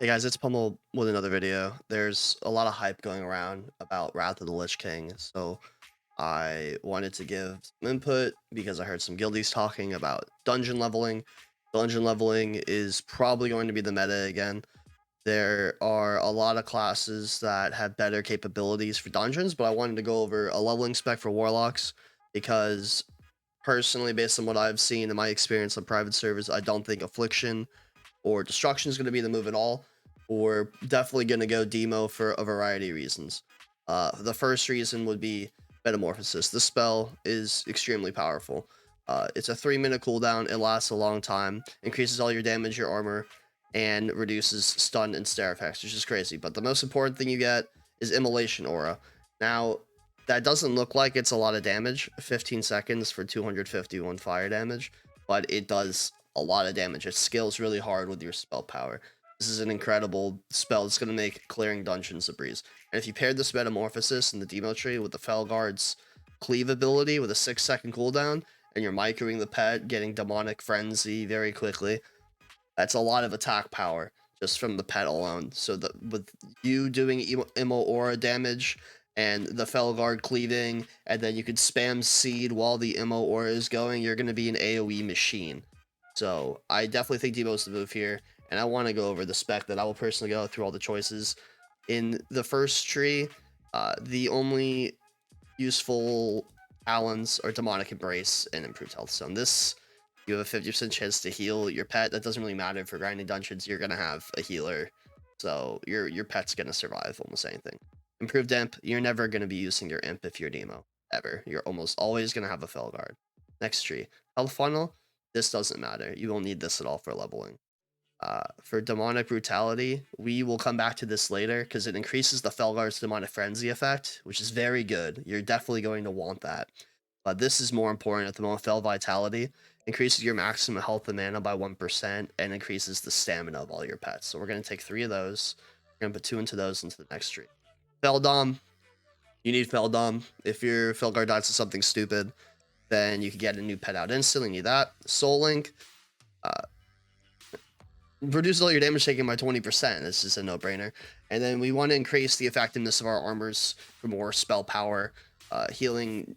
Hey guys, it's Pummel with another video. There's a lot of hype going around about Wrath of the Lich King, so I wanted to give some input because I heard some guildies talking about dungeon leveling. Dungeon leveling is probably going to be the meta again. There are a lot of classes that have better capabilities for dungeons, but I wanted to go over a leveling spec for Warlocks because personally, based on what I've seen in my experience on private servers, I don't think Affliction or Destruction is going to be the move at all. We're definitely going to go demo for a variety of reasons. The first reason would be Metamorphosis. This spell is extremely powerful. It's a 3-minute cooldown. It lasts a long time, increases all your damage, your armor, and reduces stun and stare effects, which is crazy. But the most important thing you get is Immolation Aura. Now, that doesn't look like it's a lot of damage, 15 seconds for 251 fire damage, but it does a lot of damage. It scales really hard with your spell power. This is an incredible spell. It's going to make clearing dungeons a breeze. And if you paired this Metamorphosis in the demo tree with the Felguard's Cleave ability with a 6-second cooldown, and you're microing the pet, getting Demonic Frenzy very quickly, that's a lot of attack power just from the pet alone. So with you doing Immo Aura damage and the Felguard cleaving, and then you could spam Seed while the Immo Aura is going, you're going to be an AoE machine. So I definitely think Debo is the move here, and I want to go over the spec that I will personally go through all the choices. In the first tree, the only useful talents are Demonic Embrace and Improved Health. So in this, you have a 50% chance to heal your pet. That doesn't really matter for grinding dungeons. You're gonna have a healer, so your pet's gonna survive almost anything. Improved Imp, you're never gonna be using your Imp if you're Demo, ever. You're almost always gonna have a Felguard. Next tree, Health Funnel, this doesn't matter. You won't need this at all for leveling. For Demonic Brutality, we will come back to this later because it increases the Felguard's Demonic Frenzy effect, which is very good. You're definitely going to want that. But this is more important at the moment. Fel Vitality increases your maximum health and mana by 1% and increases the stamina of all your pets. So we're going to take 3 of those. We're going to put 2 into those into the next tree. Feldom, you need Feldom. If your Felguard dies to something stupid, then you can get a new pet out instantly. You need that. Soul Link, reduces all your damage taken by 20%. This is a no-brainer. And then we want to increase the effectiveness of our armors for more spell power, healing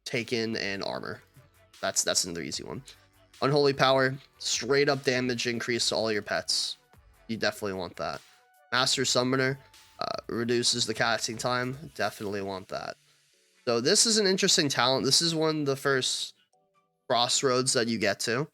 taken, and armor. That's another easy one. Unholy Power, straight up damage increase to all your pets. You definitely want that. Master Summoner, reduces the casting time. Definitely want that. So this is an interesting talent. This is one of the first crossroads that you get to.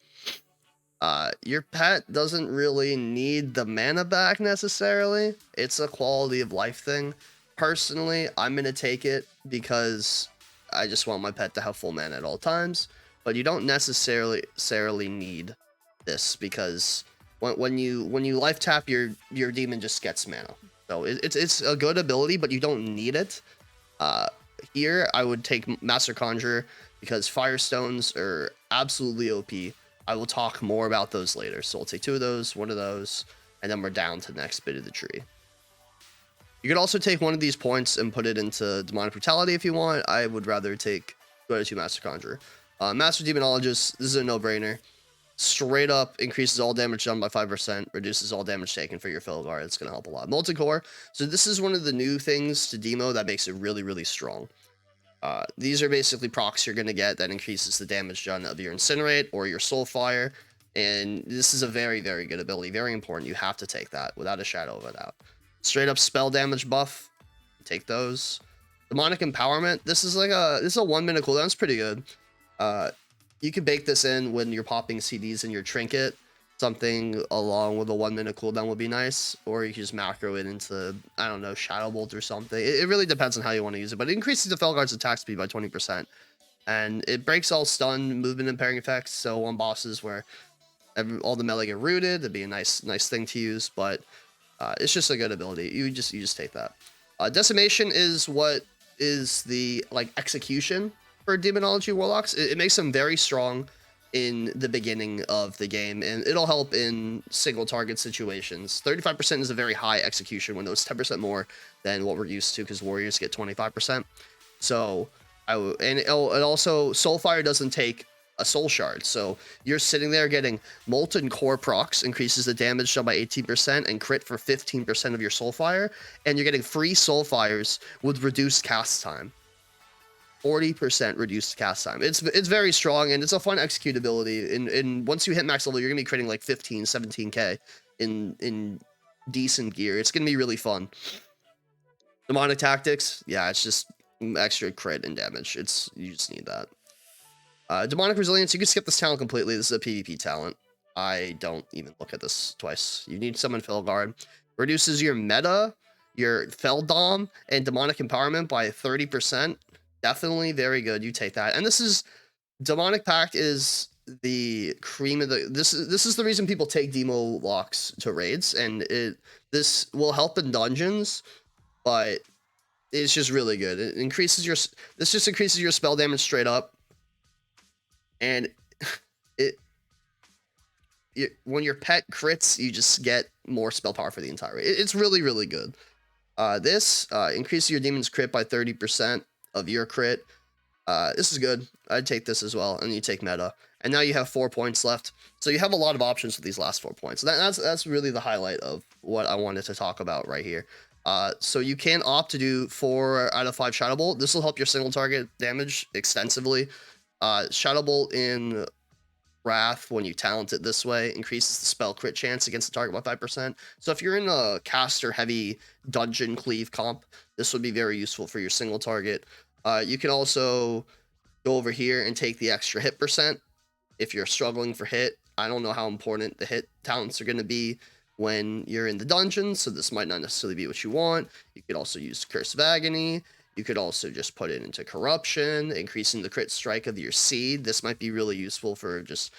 Your pet doesn't really need the mana back necessarily. It's a quality of life thing. Personally, I'm going to take it because I just want my pet to have full mana at all times. But you don't necessarily need this because when you life tap, your demon just gets mana. So it's a good ability, but you don't need it. Here, I would take Master Conjurer because Firestones are absolutely OP. I will talk more about those later. So I'll take 2 of those, 1 of those, and then we're down to the next bit of the tree. You could also take one of these points and put it into Demonic Brutality if you want. I would rather take 2 out of 2 Master Conjurer. Master Demonologist, this is a no-brainer. Straight up increases all damage done by 5%, reduces all damage taken for your Felguard. It's going to help a lot. Multicore, so this is one of the new things to demo that makes it really, really strong. These are basically procs you're going to get that increases the damage done of your Incinerate or your Soulfire, and this is a very, very good ability. Very important. You have to take that without a shadow of a doubt. Straight up spell damage buff. Take those. Demonic Empowerment. This is a 1-minute cooldown. It's pretty good. You can bake this in when you're popping CDs in your trinket. Something along with a 1-minute cooldown would be nice, or you can just macro it into, I don't know, Shadow Bolt or something. It really depends on how you want to use it, but it increases the Felguard's attack speed by 20%, and it breaks all stun, movement, and pairing effects. So on bosses where all the melee get rooted, it'd be a nice thing to use. But it's just a good ability. You just take that. Decimation is what is the execution for Demonology Warlocks. It makes them very strong in the beginning of the game, and it'll help in single target situations. 35% is a very high execution window. It's 10% more than what we're used to because warriors get 25%. So and it also Soulfire doesn't take a soul shard. So you're sitting there getting molten core procs, increases the damage done by 18%, and crit for 15% of your soul fire, and you're getting free soul fires with reduced cast time. 40% reduced cast time. It's very strong, and it's a fun executability. And once you hit max level, you're gonna be critting like 15, 17k in decent gear. It's gonna be really fun. Demonic tactics, yeah, it's just extra crit and damage. You just need that. Demonic resilience, you can skip this talent completely. This is a PvP talent. I don't even look at this twice. You need summon Felguard. Reduces your meta, your Feldom, and demonic empowerment by 30%. Definitely very good. You take that. And this is Demonic Pact is the cream of the this is the reason people take demo locks to raids, and this will help in dungeons, but it's just really good. It increases your this just increases your spell damage straight up, and when your pet crits, you just get more spell power for the entire raid. It's really, really good. This increases your demon's crit by 30% of your crit. This is good. I'd take this as well, and you take meta. And now you have 4 points left. So you have a lot of options for these last 4 points. That's really the highlight of what I wanted to talk about right here. So you can opt to do 4 out of 5 Shadow Bolt. This will help your single target damage extensively. Shadow Bolt in Wrath, when you talent it this way, increases the spell crit chance against the target by 5%. So if you're in a caster heavy dungeon cleave comp, this would be very useful for your single target. You can also go over here and take the extra hit percent if you're struggling for hit. I don't know how important the hit talents are going to be when you're in the dungeon, so this might not necessarily be what you want. You could also use Curse of Agony. You could also just put it into Corruption, increasing the crit strike of your seed. This might be really useful for just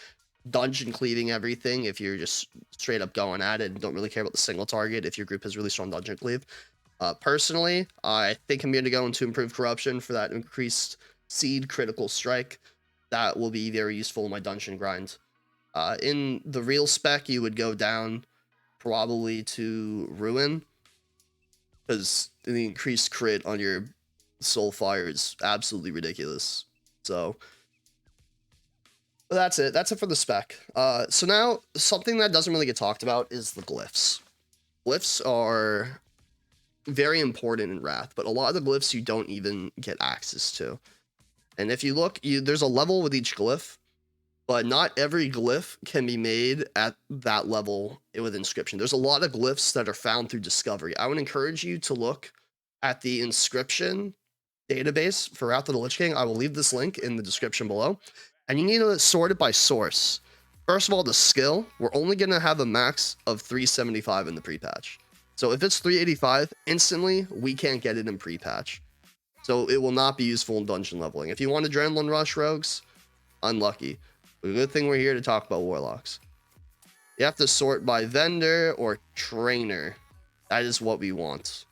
dungeon cleaving everything if you're just straight up going at it and don't really care about the single target if your group has really strong dungeon cleave. Personally, I think I'm going to go into Improved Corruption for that increased seed critical strike. That will be very useful in my dungeon grind. In the real spec, you would go down probably to Ruin, because the increased crit on your soul fire is absolutely ridiculous. So that's it. That's it for the spec. So now, something that doesn't really get talked about is the glyphs. Glyphs are very important in Wrath, but a lot of the glyphs you don't even get access to. And if you look, there's a level with each glyph, but not every glyph can be made at that level with inscription. There's a lot of glyphs that are found through discovery. I would encourage you to look at the inscription database for Wrath of the Lich King. I will leave this link in the description below. And you need to sort it by source. First of all, the skill, we're only going to have a max of 375 in the pre-patch. So if it's 385, instantly, we can't get it in pre-patch. So it will not be useful in dungeon leveling. If you want Adrenaline Rush rogues, unlucky. But the good thing we're here to talk about Warlocks. You have to sort by vendor or trainer. That is what we want.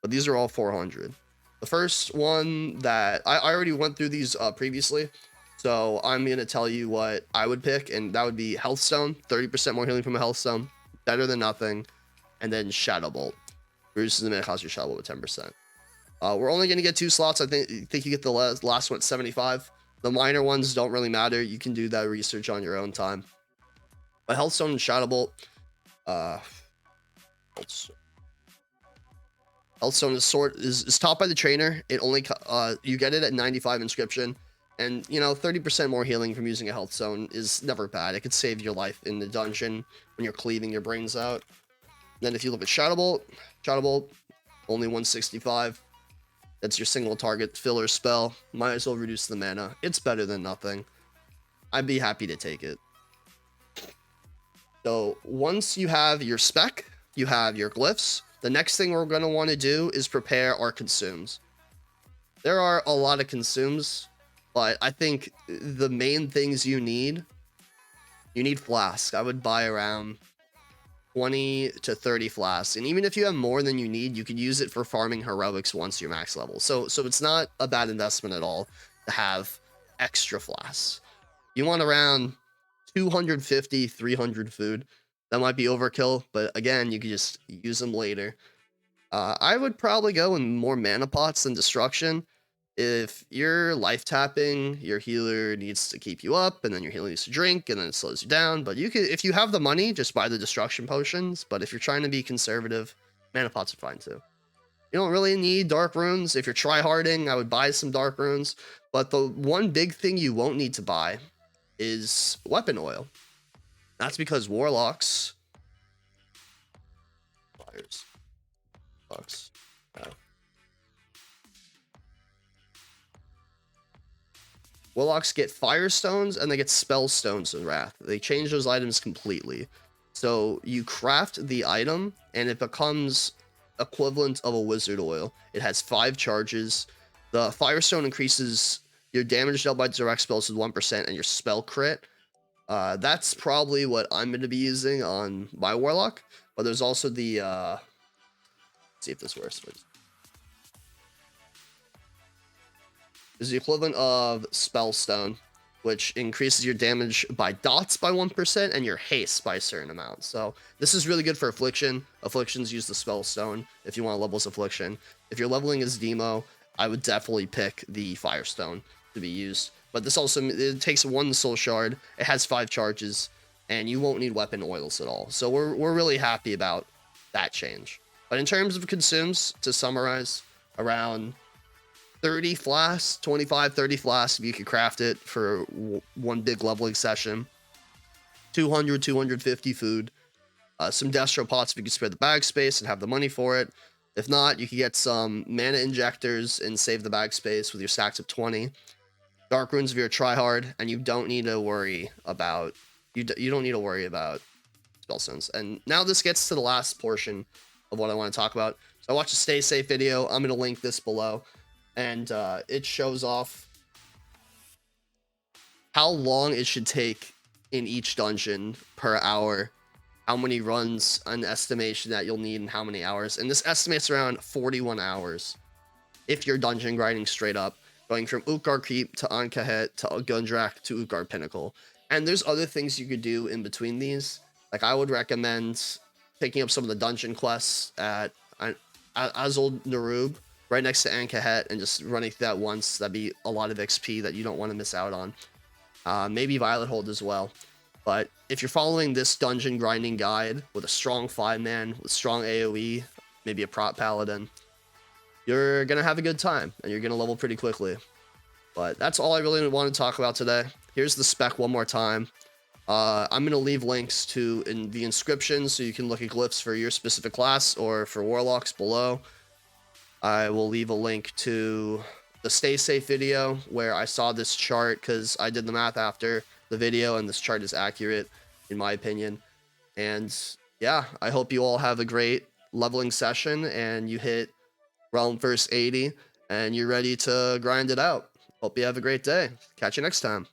But these are all 400. The first one that I already went through these previously, so I'm going to tell you what I would pick, and that would be Healthstone, 30% more healing from a Healthstone, better than nothing, and then Shadow Bolt, reduces the mana cost of your Shadow Bolt with 10%. We're only going to get 2 slots. I think you get the last one at 75. The minor ones don't really matter. You can do that research on your own time. But Healthstone and Shadow Bolt, Healthstone is taught by the trainer. It only you get it at 95 inscription, and 30% more healing from using a Healthstone is never bad. It could save your life in the dungeon when you're cleaving your brains out. Then if you look at Shadow Bolt, only 165. That's your single target filler spell. Might as well reduce the mana. It's better than nothing. I'd be happy to take it. So once you have your spec, you have your glyphs, the next thing we're going to want to do is prepare our consumes. There are a lot of consumes, but I think the main things you need flask. I would buy around 20 to 30 flasks, and even if you have more than you need, you could use it for farming heroics once you're max level. So it's not a bad investment at all to have extra flasks. You want around 250, 300 food. That might be overkill, but again, you could just use them later. I would probably go in more mana pots than destruction. If you're life tapping, your healer needs to keep you up, and then your healer needs to drink, and then it slows you down. But you can, if you have the money, just buy the destruction potions. But if you're trying to be conservative, mana pots are fine too. You don't really need dark runes. If you're tryharding, I would buy some dark runes. But the one big thing you won't need to buy is weapon oil. That's because warlocks, fires, bucks. Warlocks get fire stones and they get spell stones in Wrath. They change those items completely. So you craft the item and it becomes equivalent of a wizard oil. It has 5 charges. The firestone increases your damage dealt by direct spells with 1% and your spell crit. That's probably what I'm going to be using on my warlock. But there's also the let's see if this works. Is the equivalent of Spellstone, which increases your damage by dots by 1% and your haste by a certain amount. So this is really good for Affliction. Afflictions use the Spellstone if you want to level as Affliction. If you're leveling as Demo, I would definitely pick the Firestone to be used. But this also, it takes 1 Soul Shard, it has 5 charges, and you won't need weapon oils at all. So we're really happy about that change. But in terms of consumes, to summarize, around 30 flasks, 25, 30 flasks if you could craft it for one big leveling session. 200, 250 food. Some destro pots if you could spare the bag space and have the money for it. If not, you could get some mana injectors and save the bag space with your stacks of 20. Dark runes if you're a tryhard, and you don't need to worry about you don't need to worry about spellstones. And now this gets to the last portion of what I want to talk about. So I watched a stay safe video. I'm gonna link this below. And it shows off how long it should take in each dungeon per hour, how many runs, an estimation that you'll need, and how many hours. And this estimates around 41 hours if you're dungeon grinding straight up, going from Utgard Keep to Ankahet to Gundrak to Utgard Pinnacle. And there's other things you could do in between these. Like I would recommend picking up some of the dungeon quests at Azul Narub, right next to Ankahet, and just running through that once. That'd be a lot of XP that you don't want to miss out on. Maybe Violet Hold as well. But if you're following this dungeon grinding guide with a strong 5-man, with strong AoE, maybe a prop paladin, you're going to have a good time, and you're going to level pretty quickly. But that's all I really want to talk about today. Here's the spec one more time. I'm going to leave links to in the inscription so you can look at glyphs for your specific class or for warlocks below. I will leave a link to the Stay Safe video where I saw this chart because I did the math after the video and this chart is accurate in my opinion. And yeah, I hope you all have a great leveling session and you hit Realm First 80 and you're ready to grind it out. Hope you have a great day. Catch you next time.